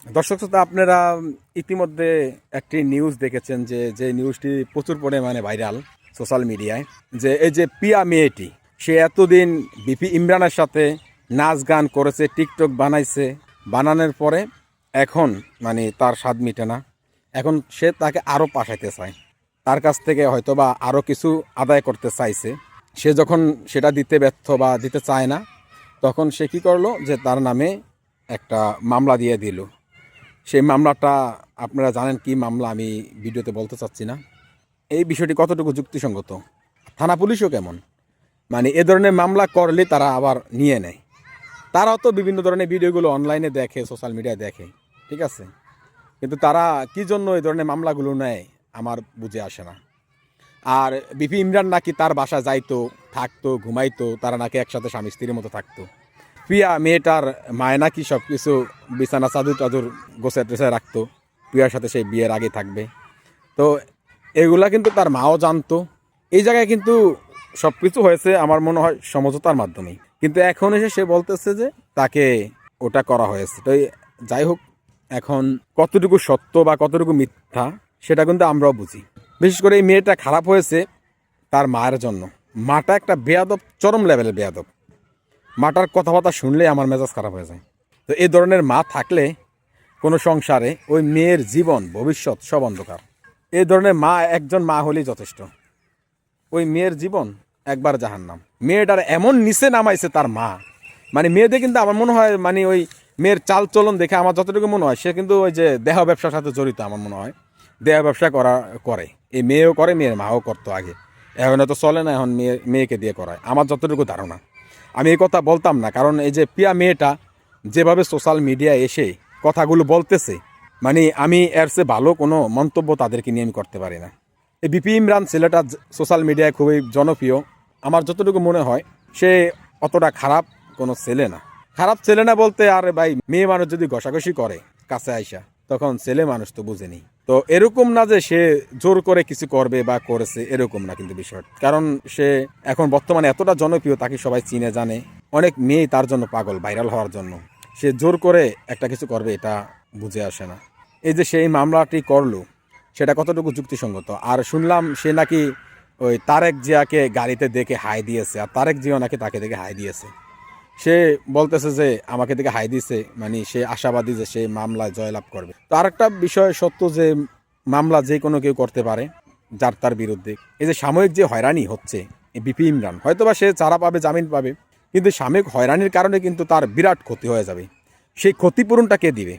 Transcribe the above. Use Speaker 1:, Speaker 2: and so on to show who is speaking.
Speaker 1: দর্শক শ্রোতা, আপনারা ইতিমধ্যে একটি নিউজ দেখেছেন যে নিউজটি প্রচুর পরিমাণে ভাইরাল সোশ্যাল মিডিয়ায়। যে এই যে পিয়া মেয়েটি, সে এতদিন বিপি ইমরানের সাথে নাচ গান করেছে, টিকটক বানাইছে, বানানোর পরে এখন তার স্বাদ মিটে না। এখন সে তাকে আরও পাঠাইতে চায়, তার কাছ থেকে হয়তো বা আরও কিছু আদায় করতে চাইছে। সে যখন সেটা দিতে ব্যর্থ বা দিতে চায় না, তখন সে কী করলো, যে তার নামে একটা মামলা দিয়ে দিল। সেই মামলাটা আপনারা জানেন কি মামলা, আমি ভিডিওতে বলতে চাচ্ছি না। এই বিষয়টি কতটুকু যুক্তিসঙ্গত, থানা পুলিশও কেমন, এ ধরনের মামলা করলে তারা আবার নিয়ে নেয়। তারাও তো বিভিন্ন ধরনের ভিডিওগুলো অনলাইনে দেখে, সোশ্যাল মিডিয়ায় দেখে, ঠিক আছে, কিন্তু তারা কি জন্য এই ধরনের মামলাগুলো নেয় আমার বুঝে আসে না। আর বিপি ইমরান নাকি তার বাসা যাইতো, থাকতো, ঘুমাইতো, তারা নাকি একসাথে স্বামী স্ত্রীর মতো থাকতো। প্রিয়া মেয়েটার মায় নাকি সব কিছু বিছানা চাদর টাদুর গোছায় টোছায় রাখতো, প্রিয়ার সাথে সেই বিয়ের আগে থাকবে। তো এগুলা কিন্তু তার মাও জানতো। এই জায়গায় কিন্তু সব কিছু হয়েছে আমার মনে হয় সমঝোতার মাধ্যমেই, কিন্তু এখন এসে সে বলতেছে যে তাকে ওটা করা হয়েছে। তো যাই হোক, এখন কতটুকু সত্য বা কতটুকু মিথ্যা সেটা কিন্তু আমরাও বুঝি। বিশেষ করে এই মেয়েটা খারাপ হয়েছে তার মায়ের জন্য। মাটা একটা বেয়াদব, চরম লেভেলের বেয়াদব। মাটার কথাবার্তা শুনলেই আমার মেজাজ খারাপ হয়ে যায়। তো এই ধরনের মা থাকলে কোনো সংসারে ওই মেয়ের জীবন ভবিষ্যৎ সব অন্ধকার। এই ধরনের মা, একজন মা হলেই যথেষ্ট। ওই মেয়ের জীবন একবার জাহান্নাম। মেয়েটার এমন নিচে নামাইছে তার মা, মেয়েদের কিন্তু আমার মনে হয় ওই মেয়ের চাল চলন দেখে আমার যতটুকু মনে হয় সে কিন্তু ওই যে দেহ ব্যবসার সাথে জড়িত। আমার মনে হয় দেহ ব্যবসা করে এই মেয়েও করে, মেয়ের মাও করতো আগে, এখন তো চলে না, এখন মেয়েকে দিয়ে করায় আমার যতটুকু ধারণা। আমি এই কথা বলতাম না, কারণ এই যে প্রিয়া মেয়েটা যেভাবে সোশ্যাল মিডিয়ায় এসে কথাগুলো বলতেছে, আমি এর চেয়ে ভালো কোনো মন্তব্য তাদেরকে নিয়ে আমি করতে পারি না। এই বিপি ইমরান ছেলেটা সোশ্যাল মিডিয়ায় খুবই জনপ্রিয়। আমার যতটুকু মনে হয় সে অতটা খারাপ কোনো ছেলে না। খারাপ ছেলে না বলতে, আর ভাই, মেয়ে মানুষ যদি ঘষাঘষি করে কাছে আইসা, তখন ছেলে মানুষ তো বুঝেনি। তো এরকম না যে সে জোর করে কিছু করবে বা করেছে, এরকম না কিন্তু বিষয়। কারণ সে এখন বর্তমানে এতটা জনপ্রিয়, তাকে সবাই চিনে জানে, অনেক মেয়ে তার জন্য পাগল ভাইরাল হওয়ার জন্য। সে জোর করে একটা কিছু করবে এটা বুঝে আসে না। এই যে সেই মামলাটি করলো, সেটা কতটুকু যুক্তিসঙ্গত। আর শুনলাম সে নাকি ওই তারেক জিয়াকে গাড়িতে দেখে হাই দিয়েছে, আর তারেক জিয়া নাকি তাকে দেখে হাই দিয়েছে। সে বলতেছে যে আমাকে দেখে হাই দিয়েছে, সে আশাবাদী যে সে মামলায় জয়লাভ করবে। তো আরেকটা বিষয় সত্য, যে মামলা যে কোনো কেউ করতে পারে যার তার বিরুদ্ধে। এই যে সাময়িক যে হয়রানি হচ্ছে এই বিপি ইমরান, হয়তোবা সে ছাড়া পাবে, জামিন পাবে, কিন্তু সাময়িক হয়রানির কারণে কিন্তু তার বিরাট ক্ষতি হয়ে যাবে। সেই ক্ষতিপূরণটা কে দিবে?